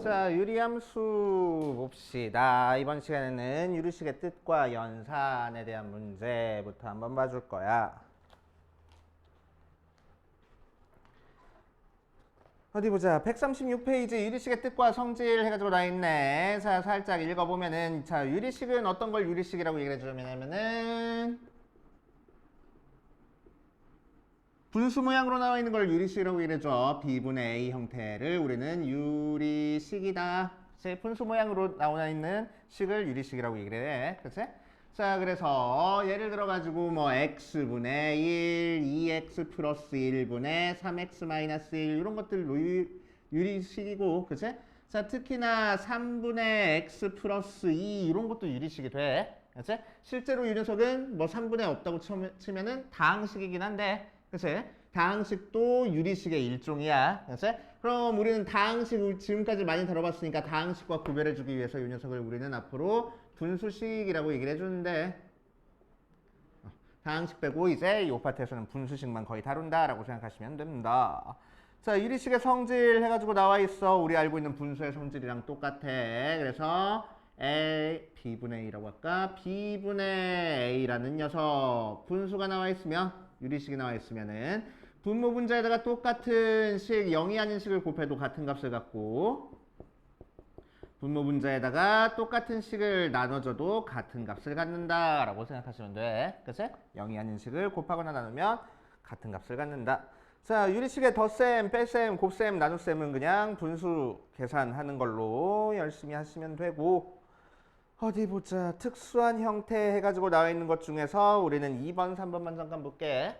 자, 유리함수 봅시다. 이번 시간에는 유리식의 뜻과 연산에 대한 문제부터 한번 봐줄 거야. 어디 보자. 136페이지 유리식의 뜻과 성질 해가지고 나 있네. 자, 살짝 읽어보면은, 자, 유리식은 어떤 걸 유리식이라고 얘기를 해주냐면은, 분수 모양으로 나와 있는 걸 유리식이라고 얘기해줘. B분의 A 형태를 우리는 유리식이다. 분수 모양으로 나와 있는 식을 유리식이라고 얘기를 해. 그치? 자, 그래서 예를 들어가지고 뭐 x분의 1, 2x 플러스 1분의 3x 마이너스 1 이런 것들 유리식이고, 그치? 자, 특히나 3분의 x 플러스 2 이런 것도 유리식이 돼. 그치? 실제로 유리석은 뭐 3분의 없다고 치면은 다항식이긴 한데, 그치? 다항식도 유리식의 일종이야. 그치? 그럼 우리는 다항식 지금까지 많이 다뤄봤으니까 다항식과 구별해주기 위해서 이 녀석을 우리는 앞으로 분수식이라고 얘기를 해주는데, 다항식 빼고 이제 이 파트에서는 분수식만 거의 다룬다라고 생각하시면 됩니다. 자, 유리식의 성질 해가지고 나와 있어. 우리 알고 있는 분수의 성질이랑 똑같아. 그래서 B분의 A라고 할까? B분의 A라는 녀석 분수가 나와 있으면, 유리식이 나와 있으면은 분모 분자에다가 똑같은 식, 0이 아닌 식을 곱해도 같은 값을 갖고, 분모 분자에다가 똑같은 식을 나눠줘도 같은 값을 갖는다라고 생각하시면 돼. 그치? 0이 아닌 식을 곱하거나 나누면 같은 값을 갖는다. 자, 유리식의 덧셈, 뺄셈, 곱셈, 나눗셈은 그냥 분수 계산하는 걸로 열심히 하시면 되고, 어디 보자. 특수한 형태 해가지고 나와 있는 것 중에서 우리는 2번, 3번만 잠깐 볼게.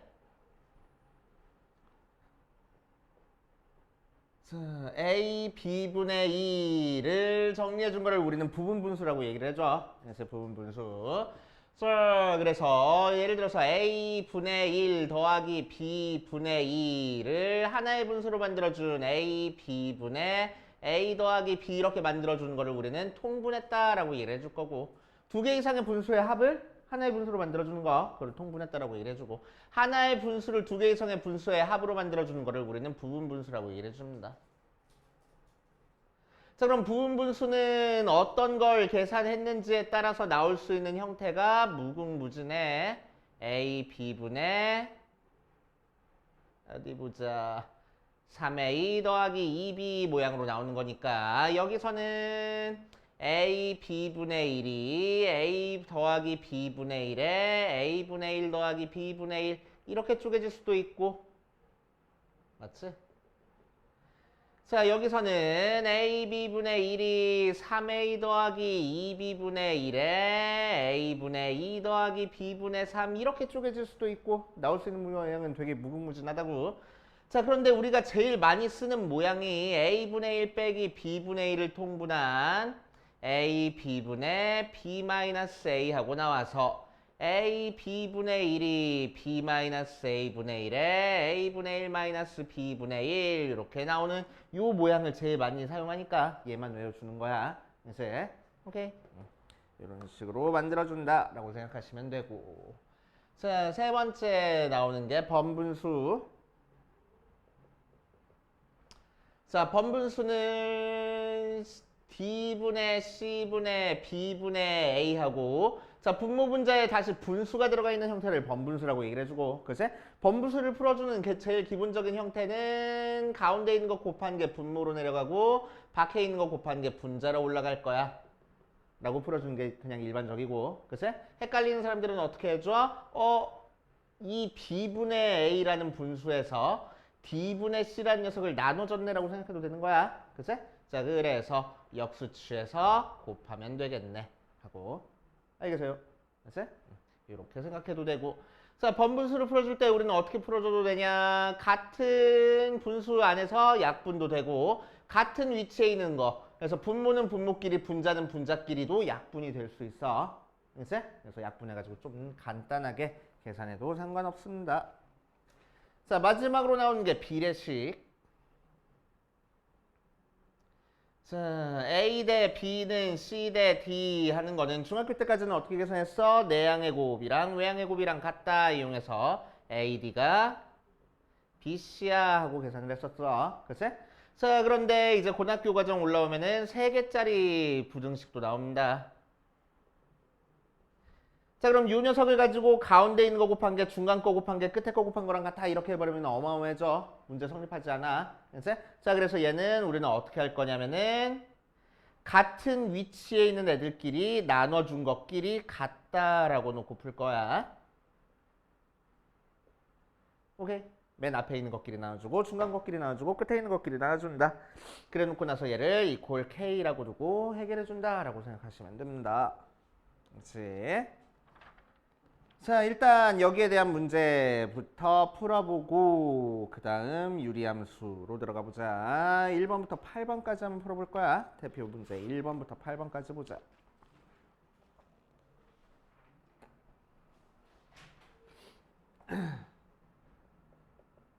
자, A, B분의 2를 정리해 준 거를 우리는 부분 분수라고 얘기를 해줘. 그래서 부분 분수. 자, 그래서 예를 들어서 A분의 1 더하기 B분의 2를 하나의 분수로 만들어준 A, B분의 A 더하기 B 이렇게 만들어주는 거를 우리는 통분했다라고 얘기를 해줄 거고, 두 개 이상의 분수의 합을 하나의 분수로 만들어주는 거, 그걸 통분했다라고 얘기를 해주고, 하나의 분수를 두 개 이상의 분수의 합으로 만들어주는 거를 우리는 부분 분수라고 얘기를 해줍니다. 자, 그럼 부분 분수는 어떤 걸 계산했는지에 따라서 나올 수 있는 형태가 무궁무진해. A, B분의 어디 보자. 3A 더하기 2B 모양으로 나오는 거니까 여기서는 A, B분의 1이 A 더하기 B분의 1에 A분의 1 더하기 B분의 1 이렇게 쪼개질 수도 있고, 맞지? 자, 여기서는 AB분의 1이 3A 더하기 2B분의 1에 A분의 2 더하기 B분의 3 이렇게 쪼개질 수도 있고, 나올 수 있는 모양은 되게 무궁무진하다고. 자, 그런데 우리가 제일 많이 쓰는 모양이 A분의 1 빼기 B분의 1을 통분한 A, B분의 B-A 하고 나와서 A, B분의 1이 B-A분의 1에 A분의 1 B분의 1 이렇게 나오는 요 모양을 제일 많이 사용하니까 얘만 외워주는 거야. 이제 오케이? 이런 식으로 만들어준다 라고 생각하시면 되고, 자, 세 번째 나오는 게 번분수. 자, 번분수는 D분의 C분의 B분의 A하고, 자, 분모 분자에 다시 분수가 들어가 있는 형태를 번분수라고 얘기를 해주고, 그치? 번분수를 풀어주는 제일 기본적인 형태는 가운데 있는 거 곱한 게 분모로 내려가고 밖에 있는 거 곱한 게 분자로 올라갈 거야 라고 풀어주는 게 그냥 일반적이고, 그치? 헷갈리는 사람들은 어떻게 해줘? 이 B분의 A라는 분수에서 D분의 C라는 녀석을 나눠줬네라고 생각해도 되는 거야. 그치? 자, 그래서 역수치해서 곱하면 되겠네 하고, 알겠어요? 그치? 이렇게 생각해도 되고, 자, 번분수를 풀어줄 때 우리는 어떻게 풀어줘도 되냐? 같은 분수 안에서 약분도 되고, 같은 위치에 있는 거, 그래서 분모는 분모끼리, 분자는 분자끼리도 약분이 될 수 있어. 그치? 그래서 약분해가지고 좀 간단하게 계산해도 상관없습니다. 자, 마지막으로 나오는 게 비례식. 자, A 대 B는 C 대 D 하는 거는 중학교 때까지는 어떻게 계산했어? 내양의 곱이랑 외양의 곱이랑 같다 이용해서 AD가 BC야 하고 계산을 했었어. 그치? 자, 그런데 이제 고등학교 과정 올라오면은 3개짜리 부등식도 나옵니다. 자, 그럼 요 녀석을 가지고 가운데 있는 거 곱한 게 중간 거 곱한 게 끝에 거 곱한 거랑 같아 이렇게 해버리면 어마어마해져. 문제 성립하지 않아. 그치? 자, 그래서 얘는 우리는 어떻게 할 거냐면은 같은 위치에 있는 애들끼리 나눠준 것끼리 같다라고 놓고 풀 거야. 오케이. 맨 앞에 있는 것끼리 나눠주고 중간 것끼리 나눠주고 끝에 있는 것끼리 나눠준다. 그래 놓고 나서 얘를 이퀄 K라고 두고 해결해준다 라고 생각하시면 됩니다. 그렇지. 자, 일단 여기에 대한 문제부터 풀어보고 그 다음 유리함수로 들어가 보자. 1번부터 8번까지 한번 풀어볼 거야. 대표 문제 1번부터 8번까지 보자.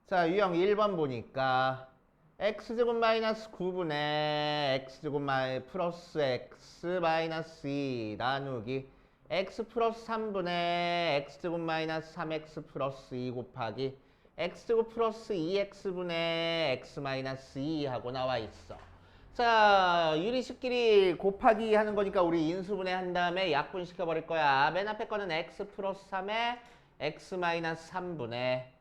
자, 유형 1번 보니까 x제곱 마이너스 9분의 x제곱 플러스 x 마이너스 2 나누기 x 플러스 3분의 x제곱 마이너스 3x 플러스 2 곱하기 x제곱 플러스 2x분의 x 마이너스 2 하고 나와 있어. 자, 유리식끼리 곱하기 하는 거니까 우리 인수분해 한 다음에 약분시켜 버릴 거야. 맨 앞에 거는 x 플러스 3에 x 마이너스 3분의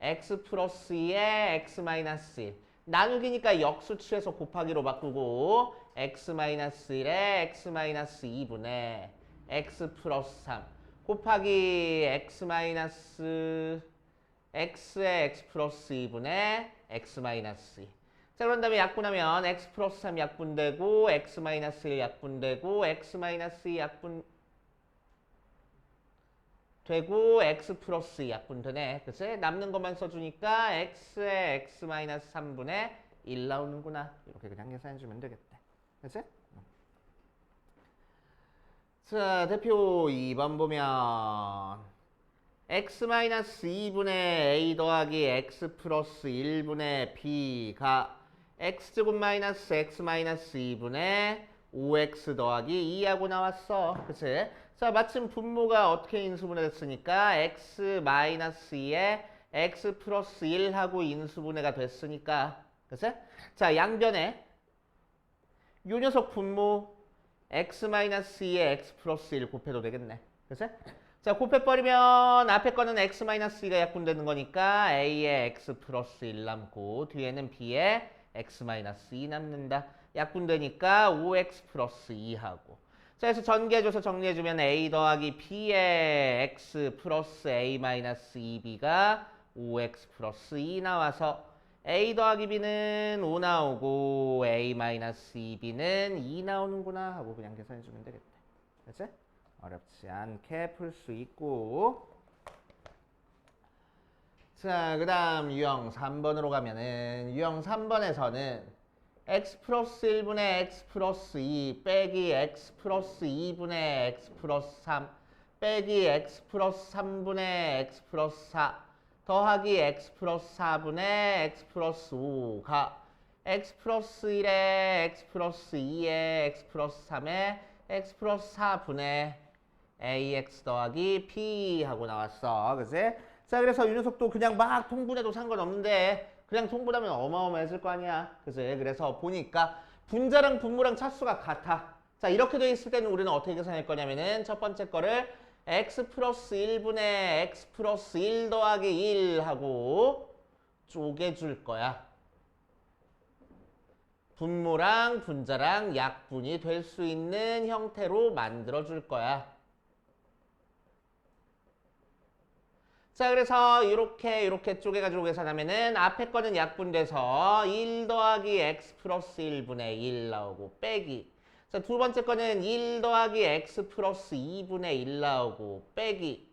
x 플러스 2에 x 마이너스 1 나누기니까 역수 취해서 곱하기로 바꾸고 x 마이너스 1에 x 마이너스 2분의 x 플러스 3 곱하기 x 마이너스 x에 x 플러스 2분의 x 마이너스 2. 자, 그런 다음에 약분하면 x 플러스 3 약분되고 x 마이너스 1 약분되고 x 마이너스 2 약분 되고 x 플러스 2 약분되네. 그치? 남는 것만 써주니까 x에 x 마이너스 3분의 1 나오는구나. 이렇게 그냥 계산해주면 되겠다. 그치? 자, 대표 2번 보면 x 마이너스 2분의 a 더하기 x 플러스 1분의 b가 x제곱 마이너스 x 마이너스 2분의 5x 더하기 2하고 나왔어. 그치? 자, 마침 분모가 어떻게 인수분해됐으니까 x 마이너스 2에 x 플러스 1하고 인수분해가 됐으니까. 그치? 자, 양변에 요 녀석 분모 x 마이너스 2에 x 플러스 1 곱해도 되겠네. 그치? 자, 곱해버리면 앞에 거는 x 마이너스 2가 약분되는 거니까 a에 x 플러스 1 남고 뒤에는 b에 x 마이너스 2 남는다. 약분되니까 5x 플러스 2하고. 자, 그래서 전개해줘서 정리해주면 a 더하기 b의 x 플러스 a 마이너스 2b가 5x 플러스 2 나와서 a 더하기 b는 5 나오고 a 마이너스 2b는 2 나오는구나 하고 그냥 계산해주면 되겠다. 그치? 어렵지 않게 풀 수 있고. 자, 그 다음 유형 3번으로 가면은 유형 3번에서는 x 플러스 1분의 x 플러스 2 빼기 x 플러스 2분의 x 플러스 3 빼기 x 플러스 3분의 x 플러스 4 더하기 x 플러스 4분의 x 플러스 5가 x 플러스 1에 x 플러스 2에 x 플러스 3에 x 플러스 4분의 ax 더하기 p 하고 나왔어. 그치? 자, 그래서 이 녀석도 그냥 막 통분해도 상관없는데 그냥 통분하면 어마어마해질 거 아니야. 그치? 그래서 보니까 분자랑 분모랑 차수가 같아. 자, 이렇게 돼 있을 때는 우리는 어떻게 계산할 거냐면은 첫 번째 거를 x 플러스 1분의 x 플러스 1 더하기 1 하고 쪼개줄 거야. 분모랑 분자랑 약분이 될 수 있는 형태로 만들어줄 거야. 자, 그래서 이렇게 쪼개가지고 계산하면은 앞에 거는 약분돼서 1 더하기 x 플러스 1분의 1 나오고 빼기. 자, 두 번째 거는 1 더하기 x 플러스 2분의 1 나오고 빼기.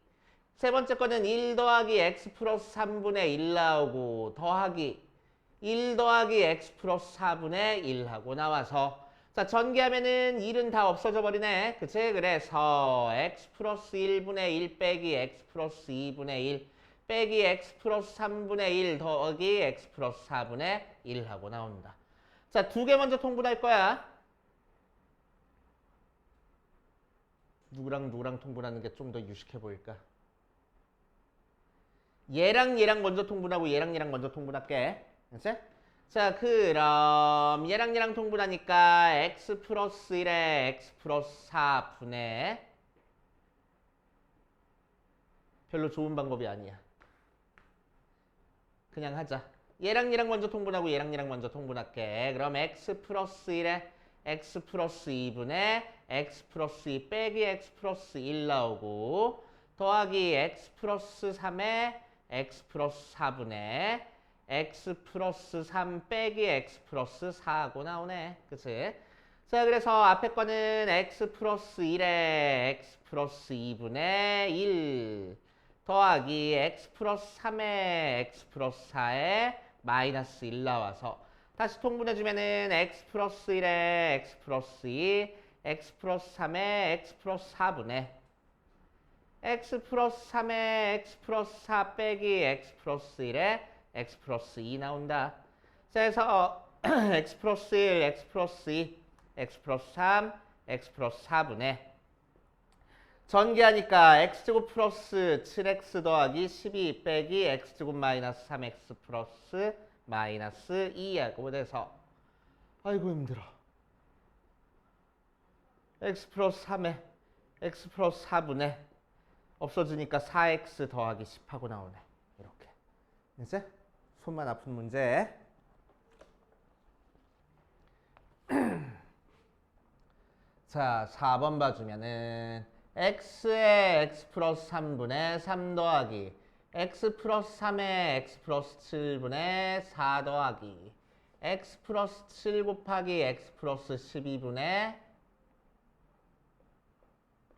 세 번째 거는 1 더하기 x 플러스 3분의 1 나오고 더하기. 1 더하기 x 플러스 4분의 1 하고 나와서 자, 전개하면은 1은 다 없어져 버리네. 그치? 그래서 x 플러스 1분의 1 빼기 x 플러스 2분의 1 빼기 x 플러스 3분의 1 더하기 x 플러스 4분의 1 하고 나온다. 자, 두 개 먼저 통분할 거야. 누구랑 누구랑 통분하는 게 좀 더 유식해 보일까? 얘랑 먼저 통분하고 얘랑 먼저 통분할게. 알았지? 자, 그럼 얘랑 통분하니까 x 플러스 1에 x 플러스 4분의 별로 좋은 방법이 아니야. 그냥 하자. 얘랑 먼저 통분하고 얘랑 먼저 통분할게. 그럼 x 플러스 1에 x 플러스 2분의 x 플러스 2 빼기 x 플러스 1 나오고 더하기 x 플러스 3에 x 플러스 4분의 x 플러스 3 빼기 x 플러스 4하고 나오네. 그치? 자, 그래서 앞에 거는 x 플러스 1에 x 플러스 2분의 1 더하기 x 플러스 3에 x 플러스 4에 마이너스 1 나와서 다시 통분해주면은 x 플러스 1에 x 플러스 2 x 플러스 3에 x 플러스 4분의 x 플러스 3에 x 플러스 4 빼기 x 플러스 1에 x 플러스 2 나온다. 자, 그래서 x 플러스 1, x 플러스 2, x 플러스 3, x 플러스 4분의 전개하니까 x제곱 플러스 7x 더하기 12 빼기 x제곱 마이너스 3x 플러스 마이너스 2하고 돼서 아이고 힘들어. x 플러스 3에 x 플러스 4분의 없어지니까 4x 더하기 10하고 나오네. 이렇게. 이제 손만 아픈 문제. 자, 4번 봐주면은 x에 x 플러스 3분의 3 더하기 x 플러스 3에 x 플러스 7분의 4 더하기 x 플러스 7 곱하기 x 플러스 12분의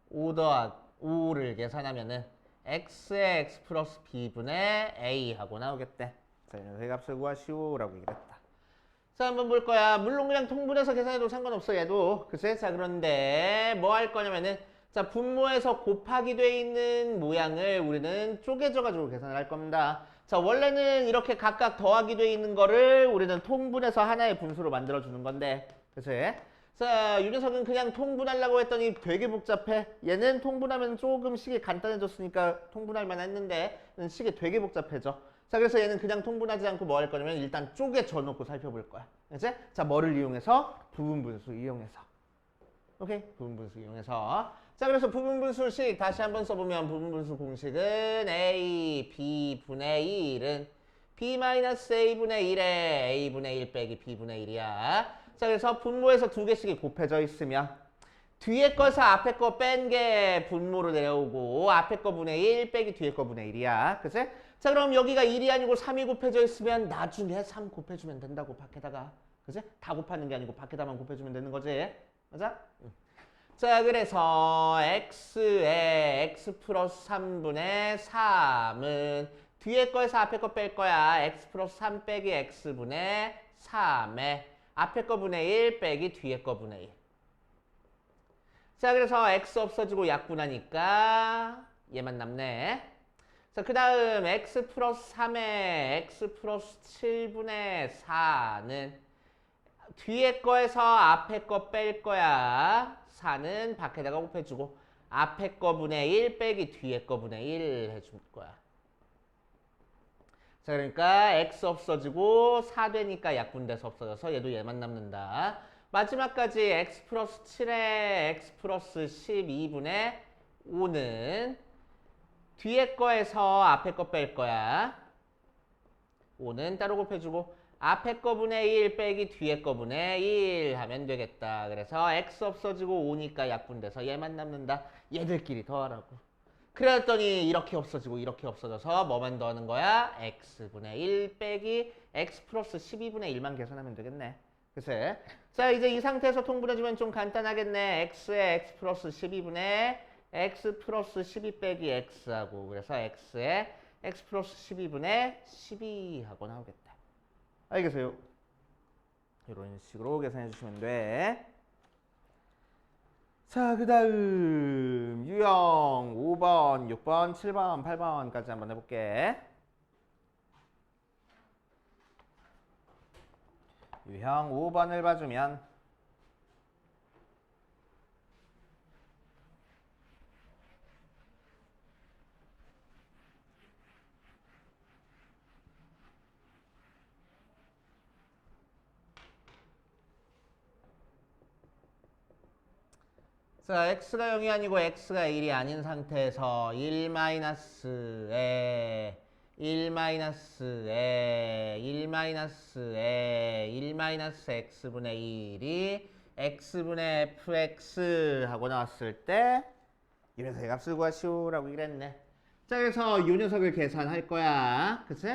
5 더하기 5를 계산하면은 x에 x 플러스 b분의 a 하고 나오겠대. 자, 이 녀석의 값을 구하시오라고 얘기했다. 자, 한번 볼 거야. 물론 그냥 통분해서 계산해도 상관없어 얘도. 그치? 자, 그런데 뭐 할 거냐면은 자, 분모에서 곱하기 돼 있는 모양을 우리는 쪼개져가지고 계산을 할 겁니다. 자, 원래는 이렇게 각각 더하기 돼 있는 거를 우리는 통분해서 하나의 분수로 만들어주는 건데. 그치? 자, 이 녀석은 그냥 통분하려고 했더니 되게 복잡해. 얘는 통분하면 조금 식이 간단해졌으니까 통분할 만했는데 식이 되게 복잡해져. 자, 그래서 얘는 그냥 통분하지 않고 뭐 할 거냐면 일단 쪼개져 놓고 살펴볼 거야. 그치? 자, 뭐를 이용해서? 부분분수 이용해서. 오케이? 부분분수 이용해서. 자, 그래서 부분분수식 다시 한번 써보면 부분분수 공식은 a, b분의 1은 b-a분의 1에 a분의 1 빼기 b분의 1이야. 자, 그래서 분모에서 두 개씩이 곱해져 있으면 뒤에 거에서 앞에 거 뺀 게 분모로 내려오고 앞에 거 분의 1 빼기 뒤에 거 분의 1이야. 그치? 자, 그럼 여기가 1이 아니고 3이 곱해져 있으면 나중에 3 곱해주면 된다고 밖에다가. 그치? 다 곱하는 게 아니고 밖에다만 곱해주면 되는 거지. 맞아? 자, 그래서 x에 x 플러스 3분의 3은 뒤에 거에서 앞에 거 뺄 거야. x 플러스 3 빼기 x분의 3에 앞에 거 분의 1 빼기 뒤에 거 분의 1. 자, 그래서 x 없어지고 약분하니까 얘만 남네. 자, 그 다음 x 플러스 3에 x 플러스 7분의 4는 뒤에 거에서 앞에 거 뺄 거야. 4는 밖에다가 곱해주고 앞에 거 분의 1 빼기 뒤에 거 분의 1 해줄 거야. 자, 그러니까 x 없어지고 4 되니까 약분돼서 없어져서 얘도 얘만 남는다. 마지막까지 x 플러스 7에 x 플러스 12분의 5는 뒤에 거에서 앞에 거 뺄 거야. 5는 따로 곱해주고 앞에 거 분의 1 빼기 뒤에 거 분의 1 하면 되겠다. 그래서 x 없어지고 5니까 약분돼서 얘만 남는다. 얘들끼리 더하라고. 그랬더니 이렇게 없어지고 이렇게 없어져서 뭐만 더하는 거야? x분의 1 빼기 x 플러스 12분의 1만 계산하면 되겠네. 그치? 자, 이제 이 상태에서 통분해주면 좀 간단하겠네. x에 x 플러스 12분의 x 플러스 12 빼기 x하고 그래서 x에 x 플러스 12분의 12 하고 나오겠다. 알겠어요? 이런 식으로 계산해 주시면 돼. 자, 그 다음 유형 5번, 6번, 7번, 8번까지 한번 해볼게. 유형 5번을 봐주면 자, x가 0이 아니고 x가 1이 아닌 상태에서 1 에 1 에 1 에 1 x분의 1이 x분의 fx 하고 나왔을 때 이 녀석의 값을 구하시오라고 이랬네. 자, 그래서 이 녀석을 계산할 거야. 그치?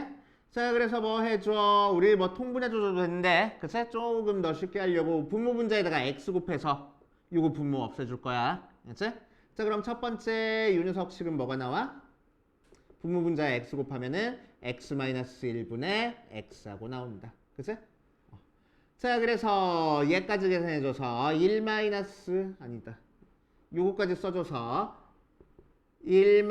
자, 그래서 뭐 해줘? 우리 뭐 통분해줘도 되는데, 그치? 조금 더 쉽게 하려고 분모 분자에다가 x 곱해서 요거 분모 없애줄 거야. 그치? 자, 그럼 첫 번째 이 녀석식은 뭐가 나와? 분모 분자에 x 곱하면은 x-1분의 x하고 나온다. 그치? 자, 그래서 얘까지 계산해줘서 1 아니다. 요거까지 써줘서 1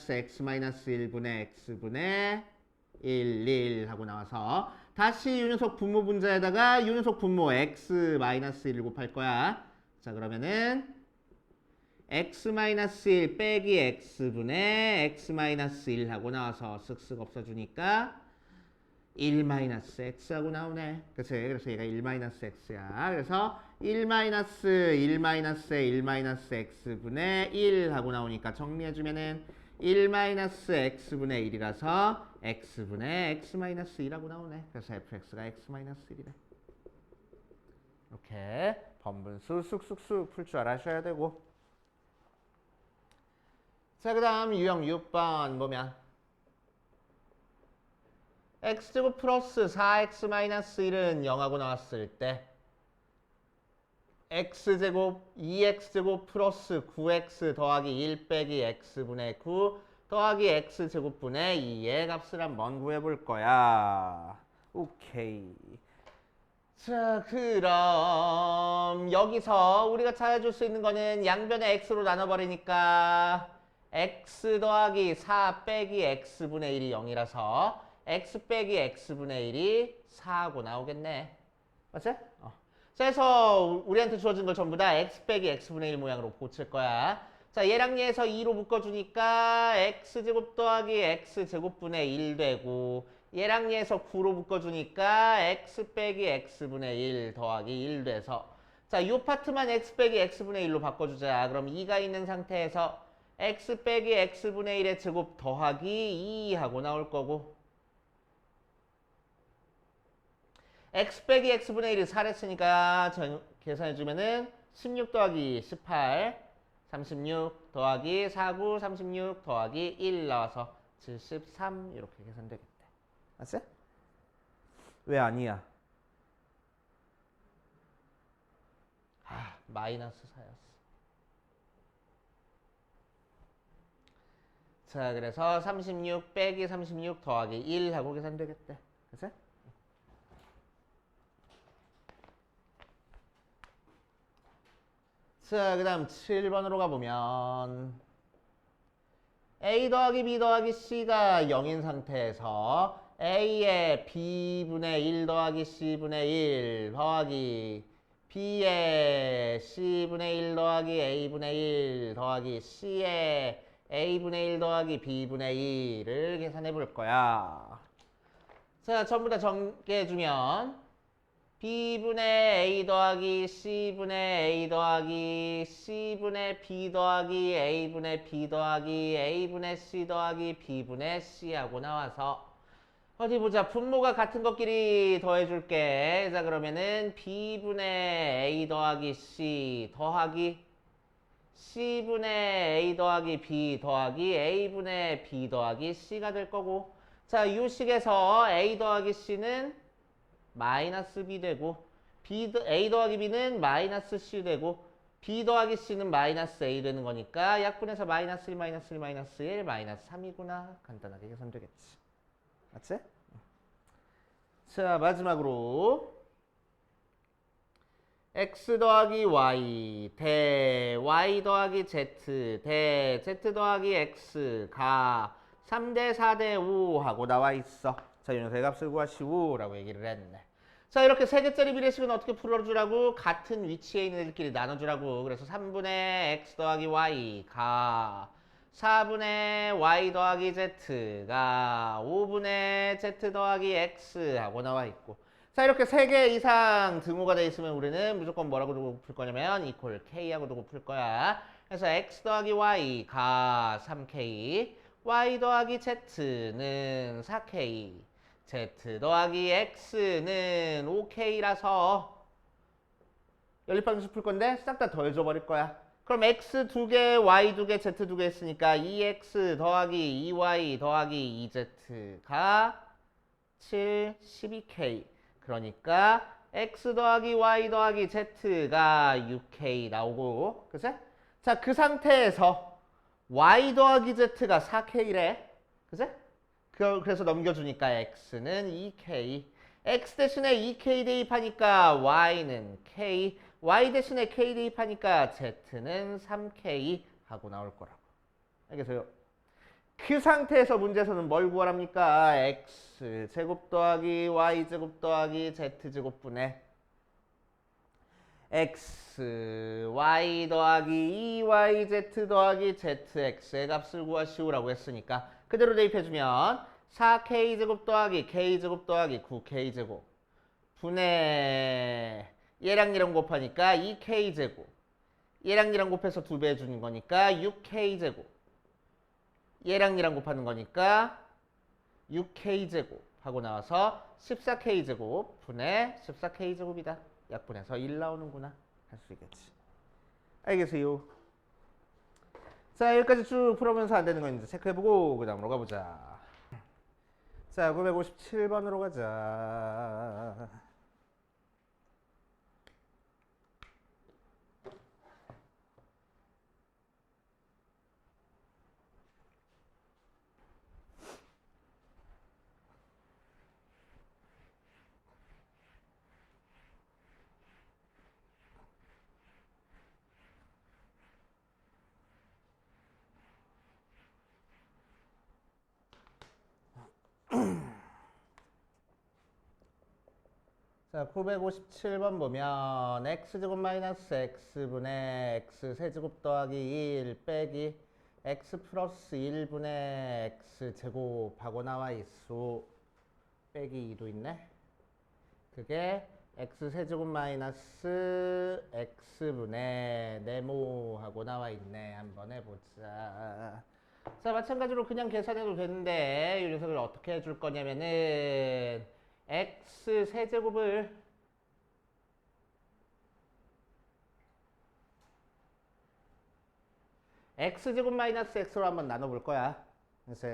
x-1분의 x분의 1 하고 나와서 다시 이 녀석 분모 분자에다가 이 녀석 분모 x-1을 곱할 거야. 자, 그러면은 x-1 빼기 x분의 x-1 하고 나와서 쓱쓱 없어주니까 1-x 하고 나오네. 그치? 그래서 얘가 1-x야. 그래서 1-x분의 1 하고 나오니까 정리해주면은 1-x분의 1이라서 x분의 x-1 하고 나오네. 그래서 fx가 x-1이래. 이렇게 번분수 쑥쑥쑥 풀 줄 알아셔야 되고. 자, 그 다음 유형 6번 보면 x제곱 플러스 4x-1은 0하고 나왔을 때 x제곱 2x제곱 플러스 9x 더하기 1 빼기 x분의 9 더하기 x제곱분의 2의 값을 한번 구해볼 거야. 오케이. 자, 그럼 여기서 우리가 찾아줄 수 있는 거는 양변의 x로 나눠버리니까 x 더하기 4 빼기 x분의 1이 0이라서 x 빼기 x분의 1이 4하고 나오겠네. 맞지? 자, 그래서 우리한테 주어진 걸 전부 다 x 빼기 x분의 1 모양으로 고칠 거야. 자, 얘랑 얘에서 2로 묶어주니까 x제곱 더하기 x제곱분의 1 되고 얘랑 얘에서 9로 묶어주니까 x 빼기 x분의 1 더하기 1 돼서 자, 요 파트만 x 빼기 x분의 1로 바꿔주자. 그럼 2가 있는 상태에서 x 빼기 x분의 1의 제곱 더하기 2 하고 나올 거고 x 빼기 x분의 1이 4랬으니까 계산해주면은 16 더하기 18 36 더하기 49 36 더하기 1 나와서 73 이렇게 계산되겠대. 맞지? 왜 아니야? 마이너스 4였어. 자, 그래서 36 빼기 36 더하기 1 하고 계산되겠대. 그치? 자, 그 다음 7번으로 가보면 a 더하기 b 더하기 c가 0인 상태에서 a의 b분의 1 더하기 c분의 1 더하기 b의 c분의 1 더하기 a분의 1 더하기 c의 a분의 1 더하기 b분의 2를 계산해 볼 거야. 자, 전부 다 정리해주면 b분의 a 더하기 c분의 a 더하기 c분의 b 더하기 a분의 b 더하기 a분의 c 더하기 b분의 c 하고 나와서 어디 보자. 분모가 같은 것끼리 더해줄게. 자, 그러면은 b분의 a 더하기 c 더하기 c분의 a 더하기 b 더하기 a분의 b 더하기 c가 될 거고 자, 이 식에서 a 더하기 c는 마이너스 b 되고 a 더하기 b는 마이너스 c 되고 b 더하기 c는 마이너스 a 되는 거니까 약분해서 마이너스 1 마이너스 1 마이너스 1 마이너스 3이구나. 간단하게 계산되겠지. 맞지? 자, 마지막으로 x 더하기 y 대 y 더하기 z 대 z 더하기 x가 3대 4대 5 하고 나와 있어. 자, 이 녀석의 값을 구하시오 라고 얘기를 했네. 자, 이렇게 세 개짜리 비례식은 어떻게 풀어주라고? 같은 위치에 있는 애들끼리 나눠주라고. 그래서 3분의 x 더하기 y가 4분의 y 더하기 z가 5분의 z 더하기 x 하고 나와 있고 자, 이렇게 3개 이상 등호가 돼 있으면 우리는 무조건 뭐라고 두고 풀 거냐면 equal k하고 두고 풀 거야. 그래서 x 더하기 y가 3k, y 더하기 z는 4k, z 더하기 x는 5k라서 연립방수 풀 건데 싹 다 더해줘 버릴 거야. 그럼 x 2개, y 2개, z 2개 했으니까 2x 더하기 2y 더하기 2z가 7, 12k. 그러니까 x 더하기 y 더하기 z가 6k 나오고, 그치? 자, 그 상태에서 y 더하기 z가 4k래. 그치? 그래서 넘겨주니까 x는 2k. x 대신에 2k 대입하니까 y는 k. y 대신에 k 대입하니까 z는 3k 하고 나올 거라고. 알겠어요? 그 상태에서 문제에서는 뭘 구하랍니까? x 제곱 더하기 y 제곱 더하기 z 제곱분의 x y 더하기 2yz 더하기 zx의 값을 구하시오라고 했으니까 그대로 대입해주면 4k 제곱 더하기 k 제곱 더하기 9k 제곱 분의 얘랑 얘랑 곱하니까 2k 제곱, 얘랑 얘랑 곱해서 2배 해주는 거니까 6k 제곱, 얘랑 얘랑 곱하는 거니까 6k 제곱 하고 나와서 14k 제곱 분의 14k 제곱이다. 약분해서 1 나오는구나. 할 수 있겠지. 알겠어요? 자, 여기까지 쭉 풀어보면서 안 되는 거 있는지 체크해보고 그 다음으로 가보자. 자, 957번으로 가자. 자, 957번 보면 x제곱 마이너스 x분의 x 세제곱 더하기 1 빼기 x 플러스 1분의 x제곱하고 나와 있수. 빼기 2도 있네. 그게 x 세제곱 마이너스 x분의 네모하고 나와 있네. 한번 해보자. 자, 마찬가지로 그냥 계산해도 되는데 이 녀석을 어떻게 해줄 거냐면은 x 세제곱을 x제곱 마이너스 x로 한번 나눠볼 거야. 그래서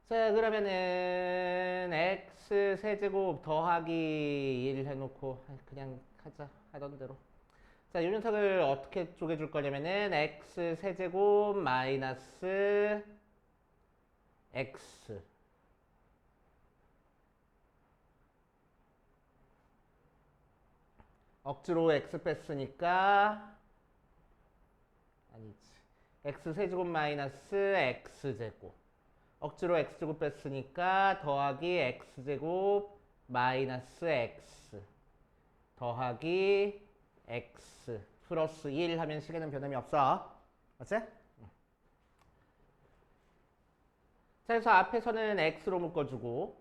자, 그러면은 x 세제곱 더하기 1 해놓고 그냥 하던 대로. 자, 이 녀석을 어떻게 쪼개줄 거냐면은 x 세제곱 마이너스 x 억지로 x 뺐으니까 아니지. x 세제곱 마이너스 x제곱 억지로 x제곱 뺐으니까 더하기 x제곱 마이너스 x 더하기 x 플러스 1 하면 식에는 변함이 없어. 맞지? 자, 그래서 앞에서는 x로 묶어주고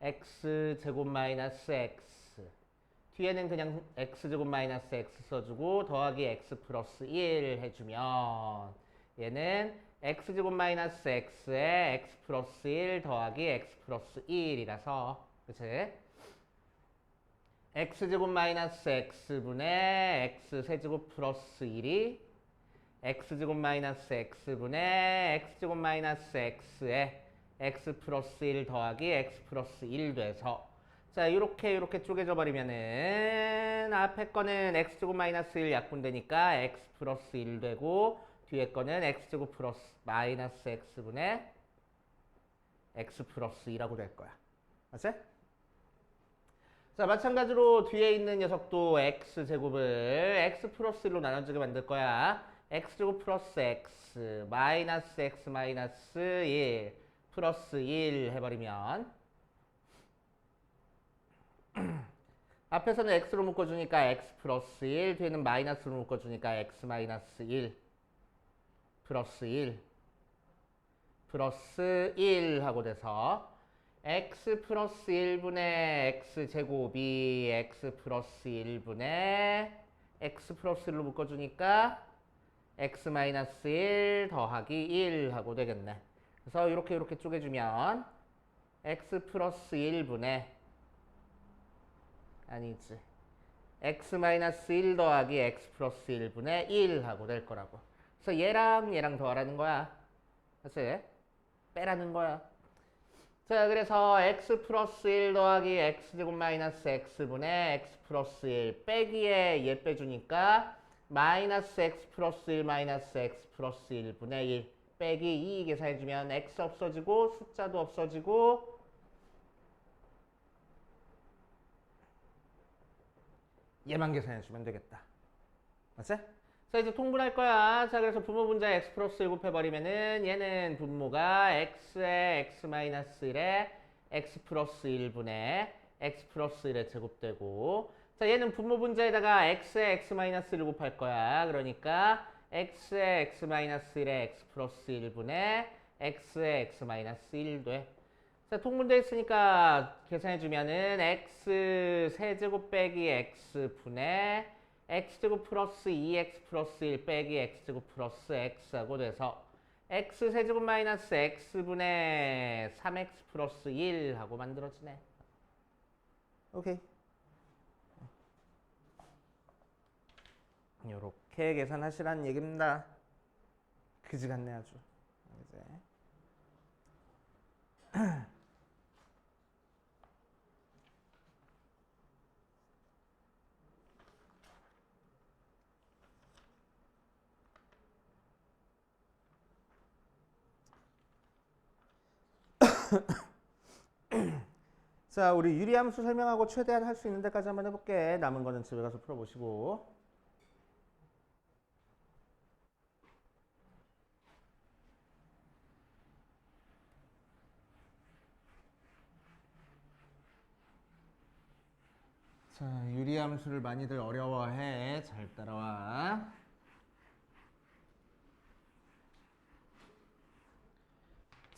x제곱 마이너스 x 뒤에는 그냥 x제곱 마이너스 x 써주고 더하기 x 플러스 1 해주면 얘는 x제곱 마이너스 x에 x 플러스 1 더하기 x 플러스 1이라서 그치? x제곱 마이너스 x분의 x 세제곱 플러스 1이 x제곱 마이너스 x분의 x제곱 마이너스 x에 x 플러스 1 더하기 x 플러스 1 돼서 자, 이렇게 쪼개져 버리면은 앞에 거는 x제곱 마이너스 1 약분되니까 x 플러스 1 되고 뒤에 거는 x제곱 플러스 마이너스 x분의 x 플러스 2라고 될 거야. 맞지? 자, 마찬가지로 뒤에 있는 녀석도 x제곱을 x 플러스 1로 나눠주게 만들 거야. x제곱 플러스 x 마이너스 x 마이너스 1 플러스 1 해버리면 앞에서는 x로 묶어주니까 x 플러스 1 뒤에는 마이너스로 묶어주니까 x 마이너스 1 플러스 1 플러스 1 하고 돼서 x 플러스 1분의 x제곱이 x 플러스 1분의 x 플러스 1로 묶어주니까 x 마이너스 1 더하기 1 하고 되겠네. 그래서 이렇게 쪼개주면 x 플러스 1분의 아니지 x 마이너스 1 더하기 x 플러스 1분의 1 하고 될 거라고. 그래서 얘랑 더하라는 거야. 그치? 빼라는 거야. 자, 그래서 x 플러스 1 더하기 x제곱 마이너스 x분의 x 플러스 1 빼기에 얘 빼주니까 마이너스 x 플러스 1 마이너스 x 플러스 1분의 1 빼기 2 계산해주면 x 없어지고 숫자도 없어지고 얘만 계산해주면 되겠다. 맞지? 자, 이제 통분할 거야. 자, 그래서 분모 분자에 x 플러스 1 곱해버리면은 얘는 분모가 x에 x 마이너스 1에 x 플러스 1분의 x 플러스 1에 제곱되고, 자, 얘는 분모 분자에다가 x에 x 마이너스 1을 곱할 거야. 그러니까 x에 x 마이너스 1에 x 플러스 1분의 x에 x 마이너스 1 돼. 자, 통분되어 있으니까 계산해주면은 x 세제곱 빼기 x 분의 x제곱 플러스 2x 플러스 1 빼기 x제곱 플러스 x하고 돼서 x 세제곱 마이너스 x분의 3x 플러스 1 하고 만들어지네. 오케이. 요렇게 계산하시라는 얘기입니다. 그지 같네 아주. 이제. 자, 우리 유리함수 설명하고 최대한 할 수 있는 데까지 한번 해볼게. 남은 거는 집에 가서 풀어보시고. 자, 유리함수를 많이들 어려워해. 잘 따라와.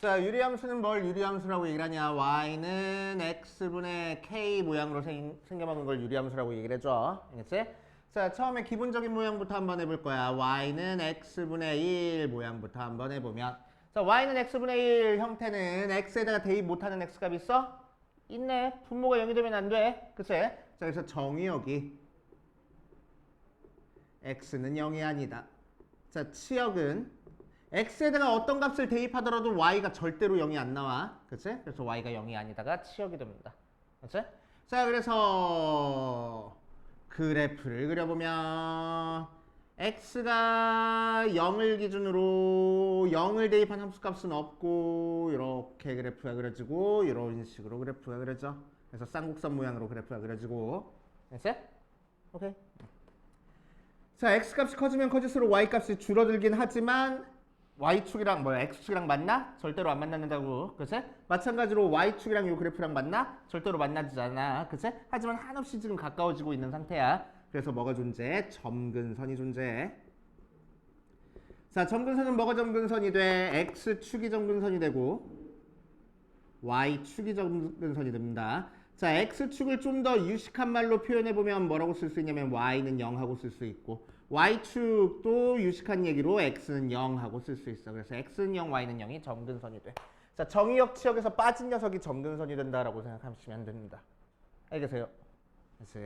자, 유리함수는 뭘 유리함수라고 얘기를 하냐? y는 x분의 k 모양으로 생겨먹은 걸 유리함수라고 얘기를 해줘. 알겠지? 자, 처음에 기본적인 모양부터 한번 해볼 거야. y는 x분의 1 모양부터 한번 해보면, 자, y는 x분의 1 형태는 x에다가 대입 못하는 x값 있어? 있네. 분모가 0이 되면 안 돼. 그치? 자, 그래서 정의역이 x는 0이 아니다. 자, 치역은 x에다가 어떤 값을 대입하더라도 y가 절대로 0이 안 나와. 그치? 그래서 y가 0이 아니다가 치역이 됩니다. 그치? 자, 그래서 그래프를 그려보면 x가 0을 기준으로 0을 대입한 함수값은 없고 이렇게 그래프가 그려지고 이런 식으로 그래프가 그려져. 그래서 쌍곡선 모양으로 그래프가 그려지고. 그치? 오케이. 자, x값이 커지면 커질수록 y값이 줄어들긴 하지만 y축이랑 x축이랑 맞나? 절대로 안 만난다고. 그치? 마찬가지로 y축이랑 이 그래프랑 맞나? 절대로 만나지 않아. 그치? 하지만 한없이 지금 가까워지고 있는 상태야. 그래서 뭐가 존재해? 점근선이 존재해. 자, 점근선은 뭐가 점근선이 돼? x축이 점근선이 되고 y축이 점근선이 됩니다. 자, x축을 좀 더 유식한 말로 표현해보면 뭐라고 쓸 수 있냐면 y는 0하고 쓸 수 있고 y축도 유식한 얘기로 x는 0하고 쓸 수 있어. 그래서 x는 0, y는 0이 점근선이 돼. 자, 정의역 치역에서 빠진 녀석이 점근선이 된다라고 생각하시면 됩니다. 알겠어요? 그치?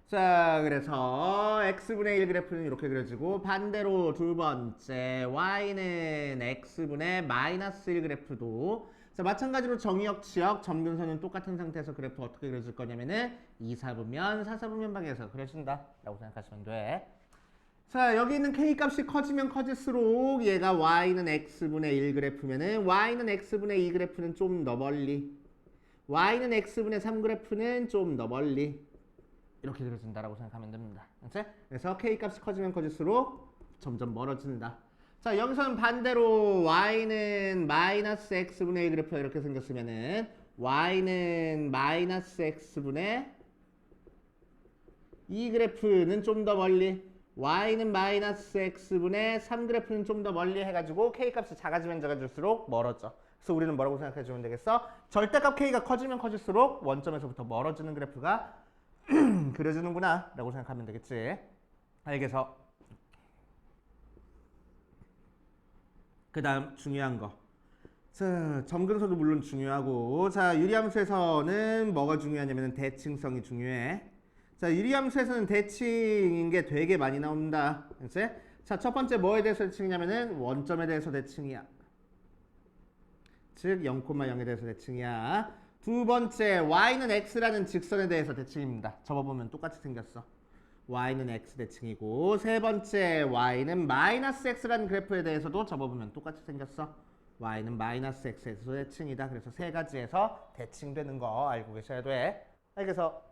자, 그래서 x분의 1 그래프는 이렇게 그려지고 반대로 두 번째 y는 x분의 마이너스 1 그래프도 자, 마찬가지로 정의역, 치역, 점근선은 똑같은 상태에서 그래프 어떻게 그려질 거냐면은 2, 4분면, 4, 4분면 방향에서 그려진다 라고 생각하시면 돼. 자, 여기 있는 k값이 커지면 커질수록 얘가 y는 x분의 1 그래프면은 y는 x분의 2 그래프는 좀 더 멀리, y는 x분의 3 그래프는 좀 더 멀리 이렇게 그려진다라고 생각하면 됩니다. 그치? 그래서 k값이 커지면 커질수록 점점 멀어진다. 자, 여기서는 반대로 y는 마이너스 x분의 1 그래프가 이렇게 생겼으면은 y는 마이너스 x분의 2 그래프는 좀 더 멀리, y는 마이너스 x분의 3 그래프는 좀 더 멀리 해가지고 k값이 작아지면 작아질수록 멀어져. 그래서 우리는 뭐라고 생각해 주면 되겠어? 절대값 k가 커지면 커질수록 원점에서부터 멀어지는 그래프가 그려지는구나 라고 생각하면 되겠지. 알겠어. 그 다음 중요한 거. 자, 점근선도 물론 중요하고, 자, 유리함수에서는 뭐가 중요하냐면 대칭성이 중요해. 자, 유리함수에서는 대칭인 게 되게 많이 나옵니다. 그치? 자, 첫 번째 뭐에 대해서 대칭이냐면은 원점에 대해서 대칭이야. 즉 0,0에 대해서 대칭이야. 두 번째 y는 x라는 직선에 대해서 대칭입니다. 접어보면 똑같이 생겼어. y는 x 대칭이고, 세 번째 y는 마이너스 x라는 그래프에 대해서도 접어보면 똑같이 생겼어. y는 마이너스 x에서 대칭이다. 그래서 세 가지에서 대칭되는 거 알고 계셔야 돼. 알겠어?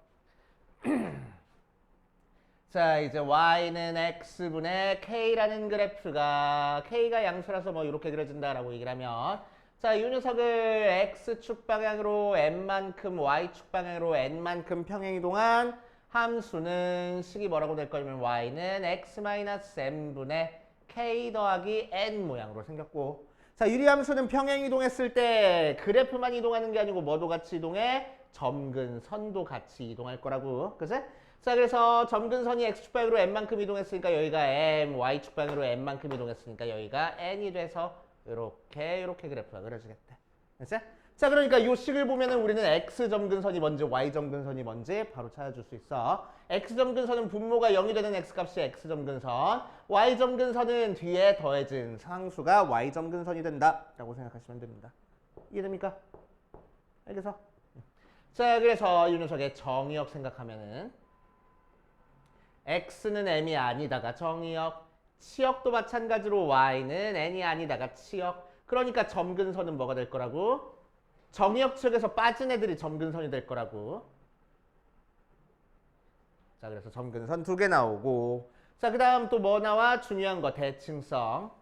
자, 이제 y는 x분의 k라는 그래프가 k가 양수라서 뭐 이렇게 그려진다라고 얘기를 하면, 자, 이 녀석을 x축 방향으로 n만큼 y축 방향으로 n만큼 평행이동한 함수는 식이 뭐라고 될 거냐면 y는 x-n분의 k 더하기 n 모양으로 생겼고, 자, 유리함수는 평행이동했을 때 그래프만 이동하는 게 아니고 뭐도 같이 이동해? 점근선도 같이 이동할 거라고. 그치? 자, 그래서 점근선이 x축 방향으로 n만큼 이동했으니까 여기가 m, y축 방향으로 n만큼 이동했으니까 여기가 n이 돼서 이렇게 그래프가 그려지겠대. 그치? 자, 그러니까 이 식을 보면은 우리는 x 점근선이 뭔지 y 점근선이 뭔지 바로 찾아줄 수 있어. x 점근선은 분모가 0이 되는 x 값이 x 점근선, y 점근선은 뒤에 더해진 상수가 y 점근선이 된다라고 생각하시면 됩니다. 이해됩니까? 알겠어? 자, 그래서 이 녀석의 정의역 생각하면은 x는 m이 아니다가 정의역, 치역도 마찬가지로 y는 n이 아니다가 치역. 그러니까 점근선은 뭐가 될 거라고? 정의역 측에서 빠진 애들이 점근선이 될 거라고. 자, 그래서 점근선 2개 나오고, 자, 그 다음 또 뭐 나와? 중요한 거 대칭성.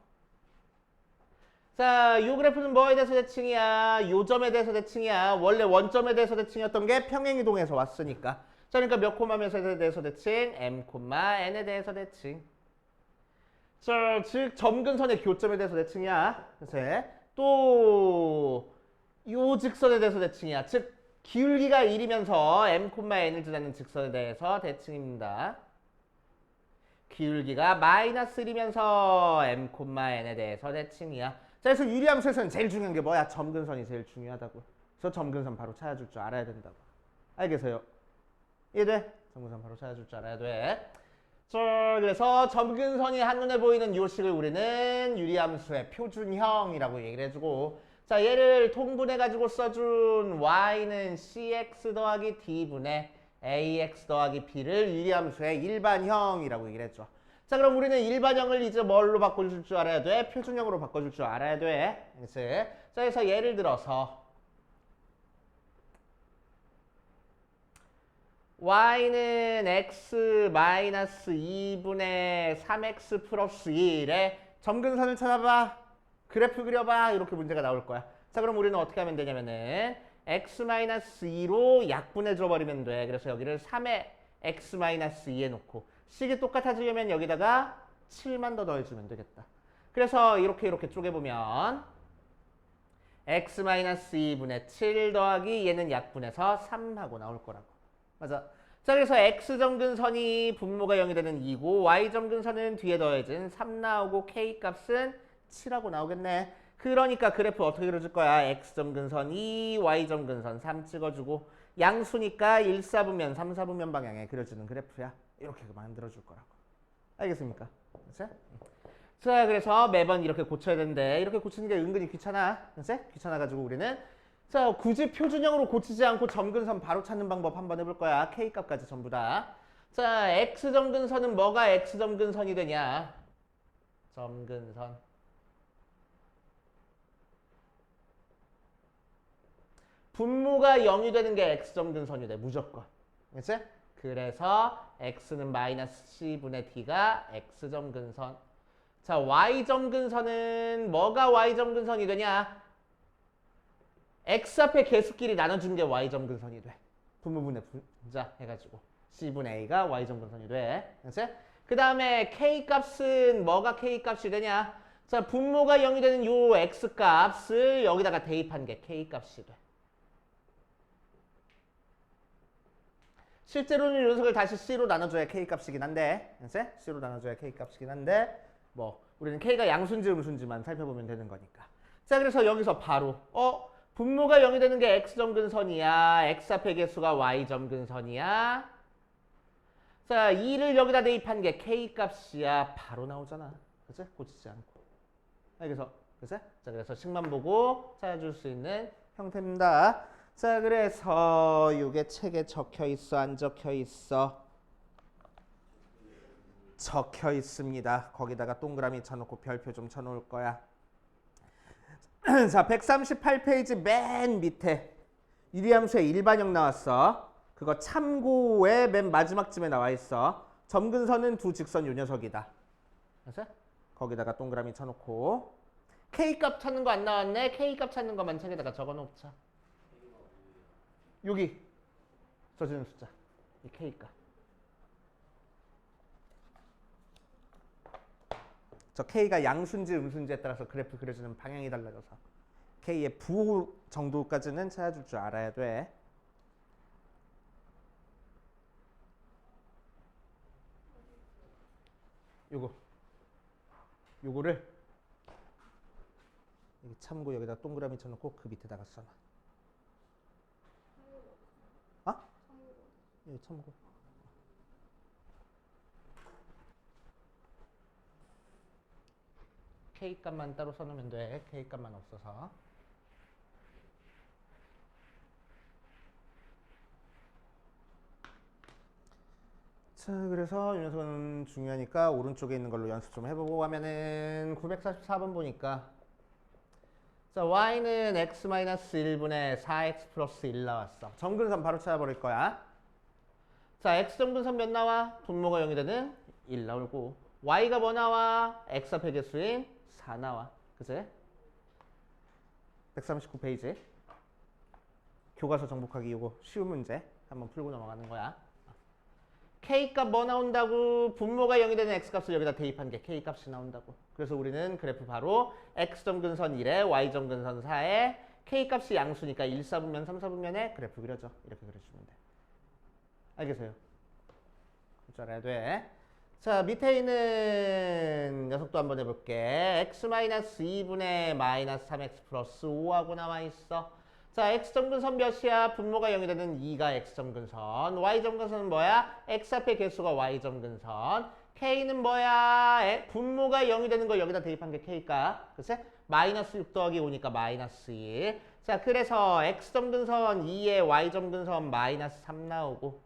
자, 요 그래프는 뭐에 대해서 대칭이야? 요 점에 대해서 대칭이야. 원래 원점에 대해서 대칭이었던 게 평행이동에서 왔으니까. 자, 그러니까 몇 콤마에 대해서 대칭? m, n에 대해서 대칭. 자, 즉 점근선의 교점에 대해서 대칭이야. 그래서 또 요 직선에 대해서 대칭이야. 즉 기울기가 1이면서 m, n을 지나는 직선에 대해서 대칭입니다. 기울기가 마이너스 1이면서 m, n에 대해서 대칭이야. 자, 그래서 유리함수에서는 제일 중요한 게 뭐야? 점근선이 제일 중요하다고. 그래서 점근선 바로 찾아줄 줄 알아야 된다고. 알겠어요? 이해돼? 점근선 바로 찾아줄 줄 알아야 돼. 자, 그래서 점근선이 한눈에 보이는 이 식을 우리는 유리함수의 표준형이라고 얘기를 해주고, 자, 얘를 통분해가지고 써준 y는 cx 더하기 d분의 ax 더하기 b를 유리함수의 일반형이라고 얘기를 했죠. 자, 그럼 우리는 일반형을 이제 뭘로 바꿔줄 줄 알아야 돼? 표준형으로 바꿔줄 줄 알아야 돼. 그치? 자, 그래서 예를 들어서 y는 x 마이너스 2분의 3x 플러스 1에 점근선을 찾아봐. 그래프 그려봐. 이렇게 문제가 나올 거야. 자, 그럼 우리는 어떻게 하면 되냐면은 x-2로 약분해 줘 버리면 돼. 그래서 여기를 3의 x-2에 놓고 식이 똑같아지려면 여기다가 7만 더 더해주면 되겠다. 그래서 이렇게 쪼개보면 x-2분의 7 더하기 얘는 약분해서 3하고 나올 거라고. 맞아. 자, 그래서 x점근선이 분모가 0이 되는 2고 y점근선은 뒤에 더해진 3 나오고 k값은 7하고 나오겠네. 그러니까 그래프 어떻게 그려줄 거야? x점근선 2, y점근선 3 찍어주고 양수니까 1, 4분면, 3, 4분면 방향에 그려주는 그래프야. 이렇게 만들어줄 거라고. 알겠습니까? 그치? 자, 그래서 매번 이렇게 고쳐야 되는데 이렇게 고치는 게 은근히 귀찮아. 그치? 귀찮아가지고 우리는 자, 굳이 표준형으로 고치지 않고 점근선 바로 찾는 방법 한번 해볼 거야. k값까지 전부 다. 자, x점근선은 뭐가 x점근선이 되냐? 점근선. 분모가 0이 되는 게 x점근선이 돼. 무조건. 그치? 그래서 x는 마이너스 c분의 d가 x점근선. 자, y점근선은 뭐가 y점근선이 되냐? x 앞에 개수끼리 나눠주는 게 y점근선이 돼. 분모분의 분자 해가지고 c분의 a가 y점근선이 돼. 그치? 그 다음에 k값은 뭐가 k값이 되냐? 자, 분모가 0이 되는 요 x값을 여기다가 대입한 게 k값이 돼. 실제로는 이 녀석을 다시 c로 나눠줘야 k값이긴 한데, 이제 c로 나눠줘야 k값이긴 한데, 뭐 우리는 k가 양수인지 음수인지만 살펴보면 되는 거니까. 자, 그래서 여기서 바로 분모가 0이 되는 게 x점근선이야. x 앞의 개수가 y점근선이야. 자, 2를 여기다 대입한 게 k값이야. 바로 나오잖아. 그치? 고치지 않고. 그래서 그치? 자, 그래서 식만 보고 찾아줄 수 있는 형태입니다. 자, 그래서 이게 책에 적혀 있어, 안 적혀 있어? 적혀 있습니다. 거기다가 동그라미 쳐놓고 별표 좀 쳐놓을 거야. 자, 138페이지 맨 밑에 유리함수의 일반형 나왔어. 그거 참고의 맨 마지막 쯤에 나와 있어. 점근선은 두 직선 요 녀석이다. 그래서 거기다가 동그라미 쳐놓고 K값 찾는 거 안 나왔네. K값 찾는 거만 책에다가 적어놓자. 여기 써주는 숫자. 이 K값. 저 K가 양수인지 음수인지에 따라서 그래프 그려주는 방향이 달라져서 K의 부호 정도까지는 찾아줄 줄 알아야 돼. 요거를 여기 참고 여기다 동그라미 쳐놓고 그 밑에다가 써놔. 여기 참고. K값만 따로 써놓으면 돼. K값만 없어서. 자, 그래서 이 녀석은 중요하니까 오른쪽에 있는 걸로 연습 좀 해보고 하면은 944번 보니까 자, y는 x-1분의 4x 플러스 1 나왔어. 점근선 바로 찾아버릴 거야. 자, x점근선 몇 나와? 분모가 0이 되는 1 나오고 y가 뭐 나와? x 앞의 개수인 4 나와. 그치? 139페이지. 교과서 정복하기 이거 쉬운 문제 한번 풀고 넘어가는 거야. K값 뭐 나온다고? 분모가 0이 되는 X값을 여기다 대입한 게 K값이 나온다고. 그래서 우리는 그래프 바로 X점근선 1에 Y점근선 4에 K값이 양수니까 1, 4분면, 3, 4분면에 그래프 그려줘. 이렇게 그려주면 돼. 알겠어요? 그럴 줄 알아야 돼. 자, 밑에 있는 녀석도 한번 해볼게. X-2분의 마이너스 3X 플러스 5하고 나와 있어. 자, x점근선 몇이야? 분모가 0이 되는 2가 x점근선. y점근선은 뭐야? x 앞의 개수가 y점근선. k는 뭐야? 분모가 0이 되는 걸 여기다 대입한 게 k가. 그치? 마이너스 6 더하기 5니까 마이너스 1. 자, 그래서 x점근선 2에 y점근선 마이너스 3 나오고.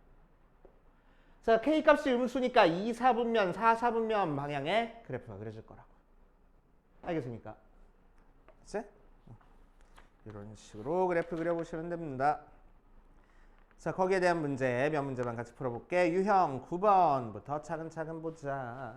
자, k값이 음수니까 2, 4분면, 4, 4분면 방향의 그래프가 그려질 거라고. 알겠습니까? 그치? 이런 식으로 그래프 그려보시면 됩니다. 자, 거기에 대한 문제 몇 문제만 같이 풀어볼게. 유형 9번부터 차근차근 보자.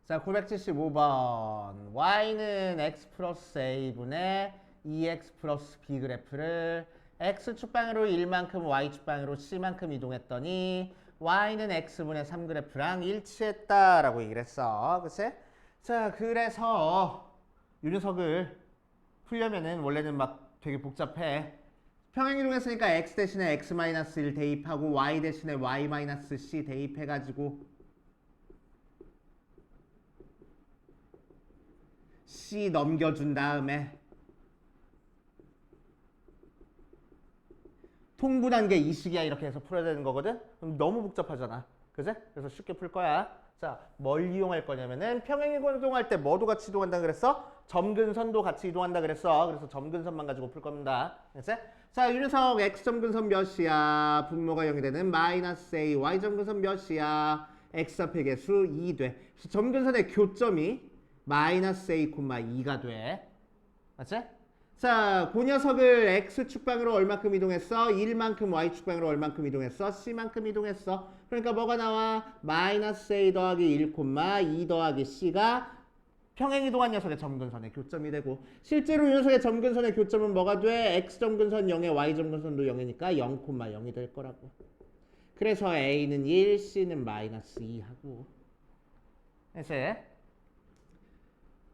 자, 975번. y는 x 플러스 a분의 2x 플러스 b 그래프를 x축방으로 1만큼 y축방으로 c만큼 이동했더니 y는 x분의 3 그래프랑 일치했다라고 얘기를 했어. 그치? 자, 그래서 이 녀석을 풀려면은 원래는 막 되게 복잡해. 평행이동했으니까 x 대신에 x-1 대입하고 y 대신에 y-c 대입해가지고 C 넘겨준 다음에 통분한 게 이 식이야 이렇게 해서 풀어야 되는 거거든? 그럼 너무 복잡하잖아. 그지? 그래서 쉽게 풀 거야. 자, 뭘 이용할 거냐면은 평행이동할 때 뭐도 같이 이동한다 그랬어? 점근선도 같이 이동한다 그랬어. 그래서 점근선만 가지고 풀 겁니다. 그치? 자, 이 녀석 x점근선 몇이야? 분모가 0이 되는 마이너스 a. y점근선 몇이야? x 앞에 개수 2 돼. 그래서 점근선의 교점이 마이너스 a, 2가 돼. 맞지? 자, 그 녀석을 x축방으로 얼마큼 이동했어? 1만큼 y축방으로 얼마큼 이동했어? c만큼 이동했어. 그러니까 뭐가 나와? 마이너스 a 더하기 1, 2 더하기 c가 평행이동한 녀석의 점근선의 교점이 되고, 실제로 이 녀석의 점근선의 교점은 뭐가 돼? x점근선 0에 y점근선도 0이니까 0, 0이 될 거라고. 그래서 a는 1, c는 마이너스 2 하고. 이제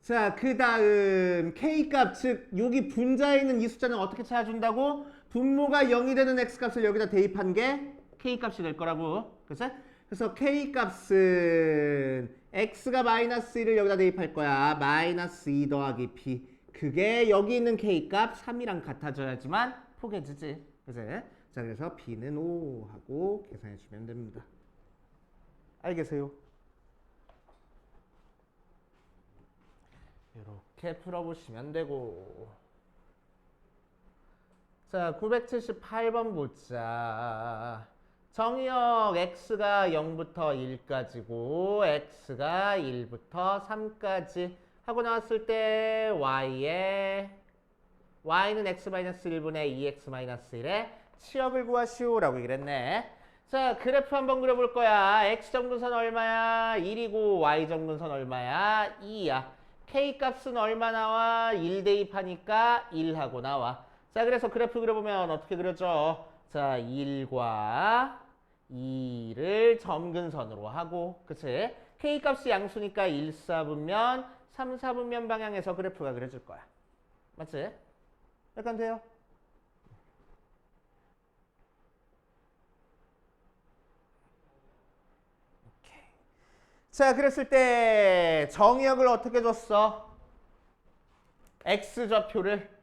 자, 그 다음 k값, 즉 여기 분자에 있는 이 숫자는 어떻게 찾아준다고? 분모가 0이 되는 x값을 여기다 대입한 게 k값이 될 거라고. 그래서 k값은 x가 마이너스 1을 여기다 대입할 거야. 마이너스 2 더하기 b. 그게 여기 있는 k값 3이랑 같아져야지만 포개지지. 그치? 자, 그래서 b는 5 하고 계산해 주면 됩니다. 알겠어요? 이렇게 풀어보시면 되고. 자, 978번 보자. 정의역 x가 0부터 1까지고 x가 1부터 3까지 하고 나왔을 때 y는 x-1분의 2x-1의 치역을 구하시오라고 얘기를 했네. 자, 그래프 한번 그려볼 거야. x점근선 얼마야? 1이고 y점근선 얼마야? 2야. k값은 얼마 나와? 1 대입하니까 1하고 나와. 자, 그래서 그래프 그려보면 어떻게 그려져? 자, 1과 2를 점근선으로 하고, 그치? k값이 양수니까 1, 4분면, 3, 4분면 방향에서 그래프가 그려질 거야. 맞지? 약간 돼요? 오케이. 자, 그랬을 때 정의역을 어떻게 줬어? x좌표를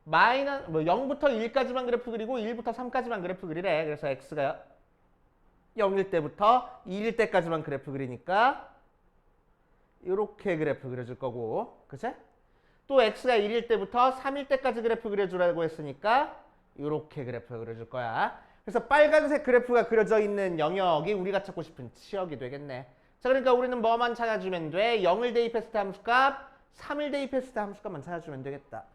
0부터 1까지만 그래프 그리고 1부터 3까지만 그래프 그리래. 그래서 x가 0일 때부터 2일 때까지만 그래프 그리니까 이렇게 그래프 그려줄 거고, 그치? 또 x가 1일 때부터 3일 때까지 그래프 그려주라고 했으니까 이렇게 그래프 그려줄 거야. 그래서 빨간색 그래프가 그려져 있는 영역이 우리가 찾고 싶은 치역이 되겠네. 자, 그러니까 우리는 뭐만 찾아주면 돼? 0을 대입했을 때 함수값, 3을 대입했을 때 함수값만 찾아주면 되겠다.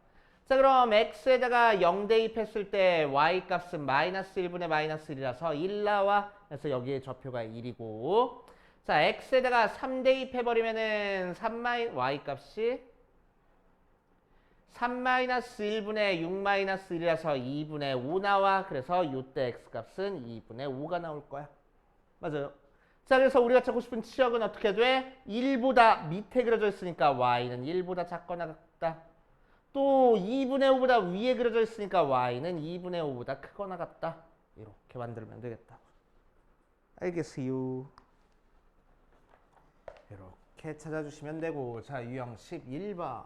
자, 그럼 x에다가 0 대입했을 때 y 값은 마이너스 1분의 마이너스 1이라서 1 나와. 그래서 여기에 좌표가 1이고, 자, x에다가 3 대입해버리면은 y 값이 3 마이너스 1분의 6 마이너스 1이라서 2분의 5 나와. 그래서 이때 x 값은 2분의 5가 나올 거야. 맞아요. 자, 그래서 우리가 찾고 싶은 치역은 어떻게 돼? 1보다 밑에 그려져 있으니까 y는 1보다 작거나 같다. 또 2분의 5보다 위에 그려져 있으니까 y는 2분의 5보다 크거나 같다. 이렇게 만들면 되겠다. 알겠어요? 이렇게 찾아주시면 되고. 자, 유형 11번.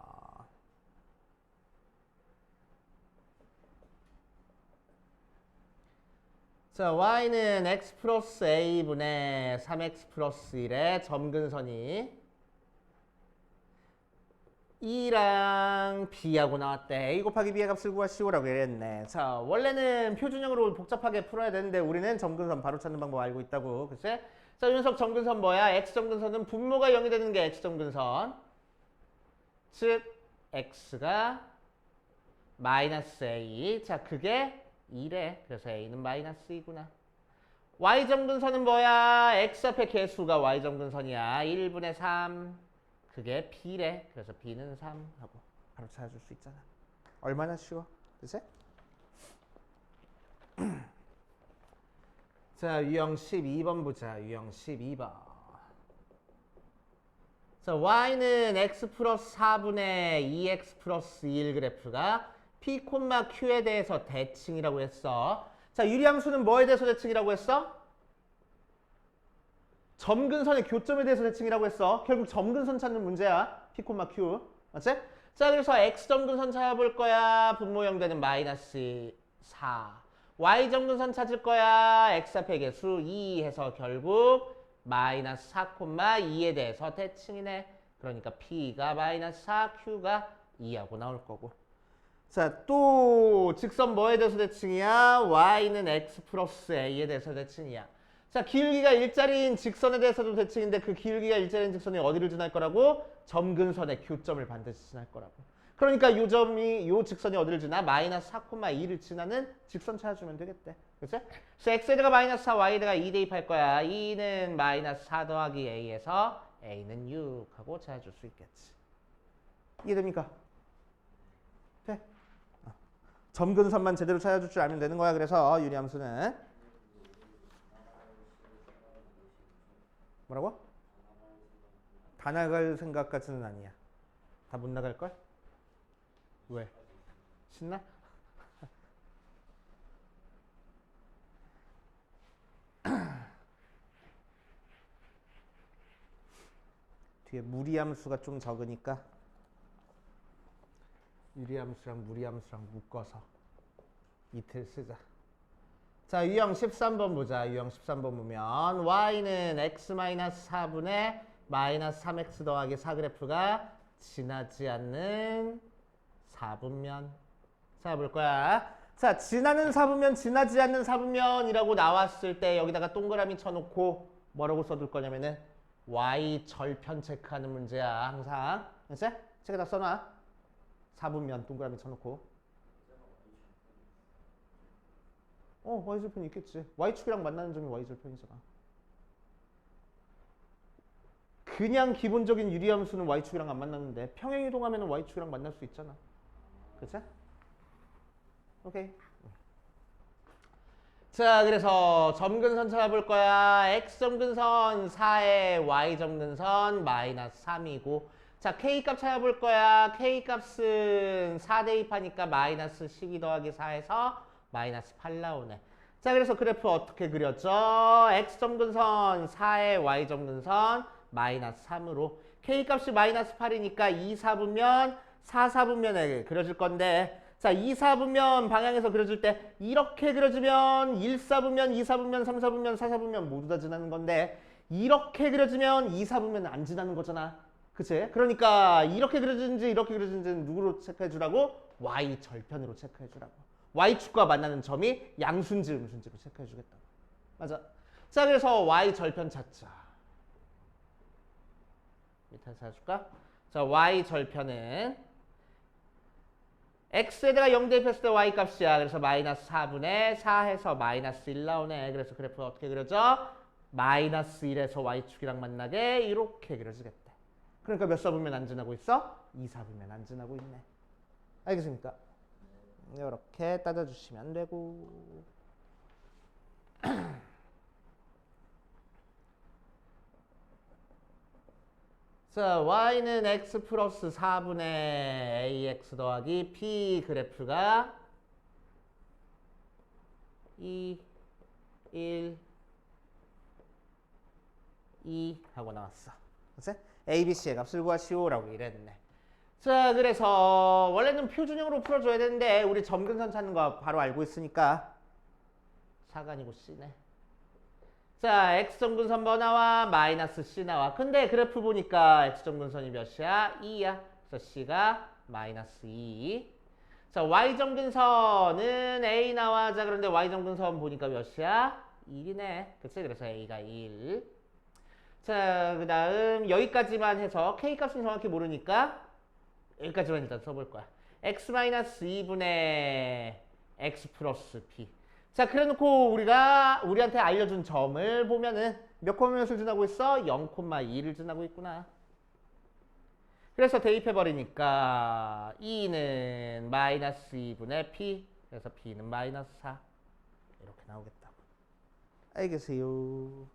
자, y는 x 플러스 a분의 3x 플러스 1의 점근선이 E랑 B하고 나왔대. A 곱하기 B의 값을 구하시오라고 그랬네. 자, 원래는 표준형으로 복잡하게 풀어야 되는데 우리는 점근선 바로 찾는 방법 알고 있다고. 그치? 자, 이 녀석 점근선 뭐야? X점근선은 분모가 0이 되는 게 X점근선. 즉, X가 마이너스 A. 자, 그게 2래. 그래서 A는 마이너스 2구나. Y점근선은 뭐야? X 앞에 개수가 Y점근선이야. 1분의 3. 그게 B래. 그래서 B는 3 하고 바로 찾아줄 수 있잖아. 얼마나 쉬워. 그치? 자, 유형 12번 보자. 유형 12번. 자, y는 x 플러스 4분의 2x 플러스 1 그래프가 P, Q에 대해서 대칭이라고 했어. 자, 유리함수는 뭐에 대해서 대칭이라고 했어? 점근선의 교점에 대해서 대칭이라고 했어. 결국 점근선 찾는 문제야. P, Q. 맞지? 자, 그래서 X점근선 찾아볼 거야. 분모형 되는 마이너스 4. Y점근선 찾을 거야. X 앞에 개수 2 해서 결국 마이너스 4, 2에 대해서 대칭이네. 그러니까 P가 마이너스 4, Q가 2하고 나올 거고. 자, 또 직선 뭐에 대해서 대칭이야? Y는 X 플러스 A에 대해서 대칭이야. 자, 기울기가 일자리인 직선에 대해서도 대칭인데 그 기울기가 일자리인 직선이 어디를 지날 거라고? 점근선의 교점을 반드시 지날 거라고. 그러니까 요 점이 요 직선이 어디를 지나? 마이너스 4,2를 지나는 직선 찾아주면 되겠대. 그치? 그래서 x에다가 마이너스 4, y에다가 2 대입할 거야. 2는 마이너스 4 더하기 a에서 a는 6 하고 찾아줄 수 있겠지. 이해됩니까? 돼? 점근선만 제대로 찾아줄 줄 알면 되는 거야. 그래서 유리함수는 뭐라고? 다 나갈 생각까지는 아니야. 다 못 나갈걸? 왜? 신나? 뒤에 무리함수가 좀 적으니까 유리함수랑 무리함수랑 묶어서 이틀 쓰자. 자, 유형 13번 보자. 유형 13번 보면 y는 x-4분의 마이너스 3x 더하기 4 그래프가 지나지 않는 4분면 찾아볼 거야. 자, 지나는 4분면, 지나지 않는 4분면이라고 나왔을 때 여기다가 동그라미 쳐놓고 뭐라고 써둘 거냐면은 y 절편 체크하는 문제야. 항상. 그치? 책에다 써놔. 4분면 동그라미 쳐놓고. y절편이 있겠지. y축이랑 만나는 점이 y절편이잖아. 그냥 기본적인 유리함수는 y축이랑 안 만나는데 평행이동하면 y축이랑 만날 수 있잖아. 그치? 오케이. 자, 그래서 점근선 찾아볼 거야. x점근선 4에 y점근선 마이너스 3이고 자, k값 찾아볼 거야. k값은 4 대입하니까 마이너스 12 더하기 4에서 마이너스 8 나오네. 자, 그래서 그래프 어떻게 그렸죠? x점근선 4에 y점근선 마이너스 3으로 k값이 마이너스 8이니까 2, 4분면, 4, 4분면에 그려질 건데 자, 2, 4분면 방향에서 그려질 때 이렇게 그려지면 1, 4분면, 2, 4분면, 3, 4분면, 4, 4분면 모두 다 지나는 건데 이렇게 그려지면 2, 4분면은 안 지나는 거잖아. 그치? 그러니까 이렇게 그려지는지 이렇게 그려지는지는 누구로 체크해 주라고? y 절편으로 체크해 주라고. y축과 만나는 점이 양수인지 음수인지로 체크해 주겠다. 맞아. 자, 그래서 y 절편 찾자. 밑에 찾아줄까? 자, y 절편은 x에다가 0 대입했을 때 y 값이야. 그래서 마이너스 4분의 4 해서 마이너스 1 나오네. 그래서 그래프 어떻게 그려져? 마이너스 1에서 y축이랑 만나게 이렇게 그려지겠대. 그러니까 몇 사분면 안 지나고 있어? 2 사분면 안 지나고 있네. 알겠습니까? 이렇게 따져주시면 되고 자, y는 x 플러스 4분의 ax 더하기 p 그래프가 2, 1, 2 하고 나왔어. 그치? a, b, c의 값을 구하시오라고 이랬네. 자, 그래서 원래는 표준형으로 풀어줘야 되는데 우리 점근선 찾는 거 바로 알고 있으니까 4가 아니고 c네. 자, x점근선 뭐 나와? 마이너스 c 나와. 근데 그래프 보니까 x점근선이 몇이야? 2야. 그래서 c가 마이너스 2. 자, y점근선은 a 나와. 자, 그런데 y점근선 보니까 몇이야? 1이네. 그치? 그래서 a가 1. 자, 그 다음 여기까지만 해서 k값은 정확히 모르니까 여기까지만 일단 써볼 거야. x-2분의 x 플러스 p. 자, 그래놓고 우리한테 알려준 점을 보면은 몇 콤마몇을 지나고 있어? 0,2를 지나고 있구나. 그래서 대입해버리니까 2는 마이너스 2분의 p. 그래서 p는 마이너스 4. 이렇게 나오겠다고. 알겠어요.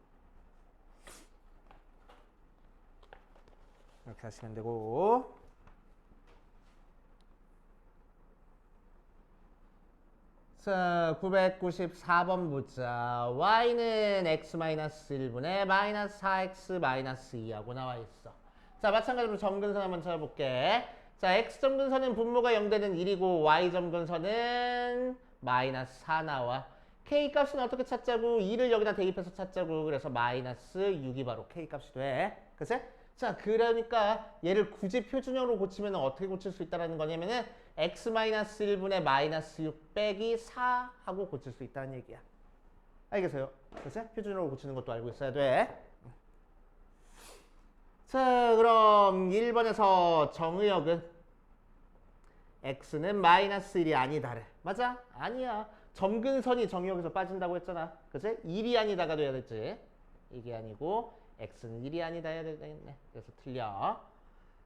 이렇게 하시면 되고 자, 994번 보자. y는 x-1분의 마이너스 4x 마이너스 2하고 나와 있어. 자, 마찬가지로 점근선 한번 찾아볼게. 자, x점근선은 분모가 0되는 1이고 y점근선은 마이너스 4 나와. k값은 어떻게 찾자고? 2를 여기다 대입해서 찾자고. 그래서 마이너스 6이 바로 k값이 돼. 그치? 자, 그러니까 얘를 굳이 표준형으로 고치면 어떻게 고칠 수 있다는 거냐면은 x-1분의 마이너스 6 빼기 4 하고 고칠 수 있다는 얘기야. 알겠어요? 그치? 표준으로 고치는 것도 알고 있어야 돼. 자, 그럼 1번에서 정의역은 x는 마이너스 1이 아니다래. 맞아? 아니야. 점근선이 정의역에서 빠진다고 했잖아. 그치? 1이 아니다가 돼야 됐지. 이게 아니고 x는 1이 아니다 해야 되겠네. 그래서 틀려.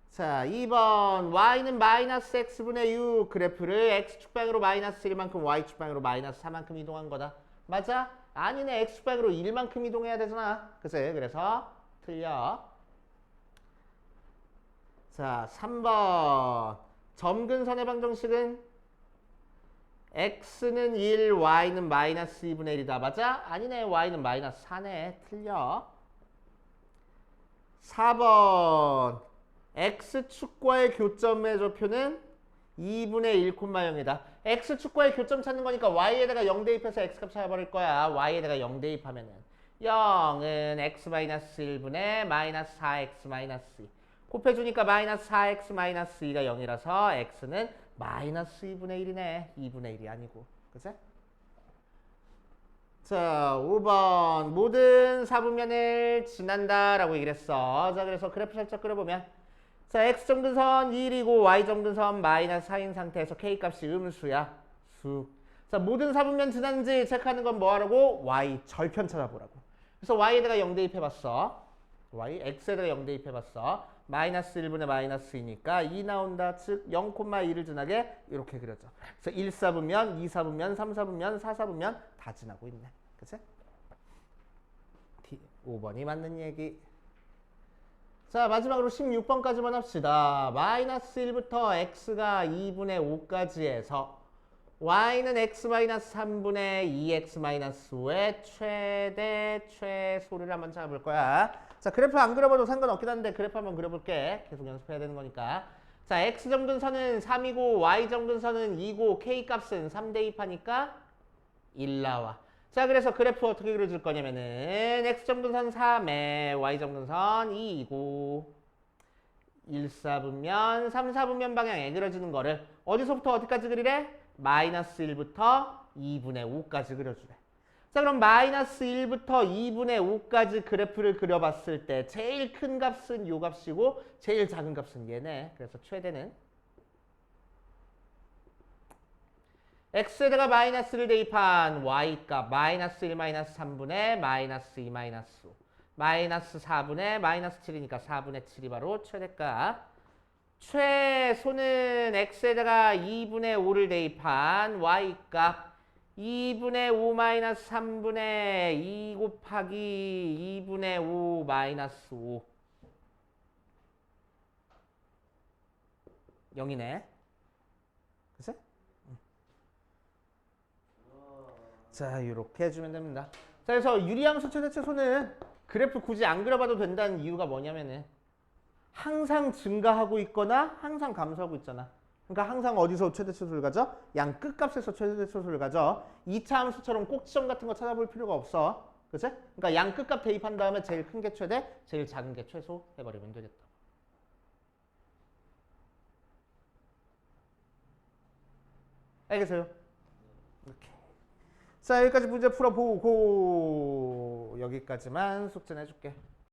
자, 2번 y는 마이너스 x분의 6 그래프를 x축방으로 마이너스 1만큼 y축방으로 마이너스 4만큼 이동한 거다. 맞아? 아니네. x축방으로 1만큼 이동해야 되잖아. 그치? 그래서 틀려. 자, 3번 점근선의 방정식은 x는 1, y는 마이너스 2분의 1이다. 맞아? 아니네. y는 마이너스 4네. 틀려. 4번 x축과의 교점의 좌표는 2분의 1, 0이다. x축과의 교점 찾는 거니까 y에다가 0 대입해서 x값 찾아버릴 거야. y에다가 0 대입하면은 0은 x 마이너스 1분의 마이너스 4x 마이너스 2. 곱해주니까 마이너스 4x 마이너스 2가 0이라서 x는 마이너스 2분의 1이네. 2분의 1이 아니고. 그치? 자, 5번 모든 사분면을 지난다 라고 얘기를 했어. 자, 그래서 그래프 살짝 그려보면 자, x점근선 1이고 y점근선 마이너스 4인 상태에서 k값이 음수야. 수. 자, 모든 사분면 지난지 체크하는 건 뭐 하라고? y 절편 찾아보라고. 그래서 y에다가 0 대입해봤어. y, x에다가 0 대입해봤어. 마이너스 1분의 마이너스 2니까 2 나온다. 즉 0,2를 지나게 이렇게 그려져. 그래서 1사분면, 2사분면, 3사분면, 4사분면 다 지나고 있네. 그치? 5번이 맞는 얘기. 자, 마지막으로 16번까지만 합시다. 마이너스 1부터 x가 2분의 5까지 해서 y는 x 마이너스 3분의 2x 마이너스 5의 최대 최소를 한번 찾아볼 거야. 자, 그래프 안 그려봐도 상관없긴 한데 그래프 한번 그려볼게. 계속 연습해야 되는 거니까. 자, x점근선은 3이고 y점근선은 2고 k값은 3 대입하니까 1 나와. 자, 그래서 그래프 어떻게 그려줄 거냐면은 x점근선 3에 y점근선 2이고 1사분면, 3사분면 방향에 그려주는 거를 어디서부터 어디까지 그리래? 마이너스 1부터 2분의 5까지 그려주래. 자, 그럼 마이너스 1부터 2분의 5까지 그래프를 그려봤을 때 제일 큰 값은 요 값이고 제일 작은 값은 얘네. 그래서 최대는 x에다가 마이너스를 대입한 y값 마이너스 1 마이너스 3분의 마이너스 2 마이너스 5 마이너스 4분의 마이너스 7이니까 4분의 7이 바로 최대값. 최소는 x에다가 2분의 5를 대입한 y값 2분의 5 마이너스 3분의 2 곱하기 2분의 5 마이너스 5 0이네. 그치? 자, 이렇게 해주면 됩니다. 자, 그래서 유리함수 최대최소는 그래프 굳이 안 그려봐도 된다는 이유가 뭐냐면은 항상 증가하고 있거나 항상 감소하고 있잖아. 그러니까 항상 어디서 최대최소를 가져? 양 끝값에서 최대최소를 가져. 2차 함수처럼 꼭지점 같은 거 찾아볼 필요가 없어. 그치? 그러니까 양 끝값 대입한 다음에 제일 큰 게 최대, 제일 작은 게 최소 해버리면 되겠다. 알겠어요? 이렇게. 자, 여기까지 문제 풀어보고 여기까지만 숙제는 해줄게.